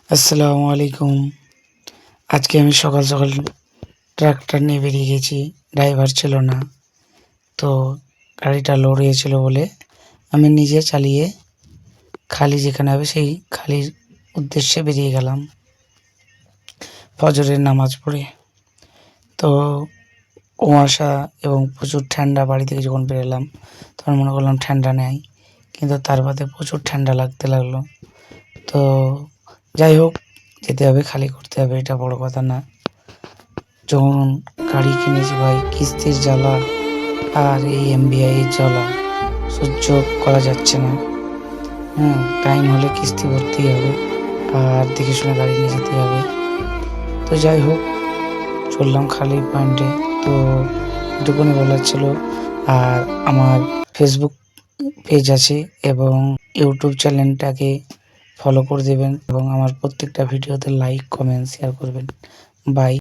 আসসালামু আলাইকুম। আজকে আমি সকাল সকাল ট্রাক্টর নিয়ে বেরিয়ে গেছি। ড্রাইভার ছিল না, তো গাড়িটা লোড হয়েছিল বলে আমি নিজে চালিয়ে খালি যেখানে হবে সেই খালির উদ্দেশ্যে বেরিয়ে গেলাম ফজরের নামাজ পড়ে। তো কুয়াশা এবং প্রচুর ঠান্ডা। বাড়ি থেকে যখন বেরোলাম তখন মনে করলাম ঠান্ডা নেই, কিন্তু তার বাদে প্রচুর ঠান্ডা লাগতে লাগলো। তো যাই হোক, যেতে হবে, খালি করতে হবে, এটা বড় কথা না। যখন গাড়ি কিনেছি ভাই, কিস্তির জ্বালা আর এই এমবিআই এর জ্বালা সহ্য করা যাচ্ছে না। টাইম হলে কিস্তি ভরতেই হবে আর দেখে শুনে গাড়ি নিয়ে যেতে হবে। তো যাই হোক, চললাম খালি পয়েন্টে। তো এটুকুনি বলার ছিল। আর আমার ফেসবুক পেজ আছে এবং ইউটিউব চ্যানেলটাকে ফলো করে দেবেন এবং আমার প্রত্যেকটা ভিডিওতে লাইক, কমেন্ট, শেয়ার করবেন। বাই।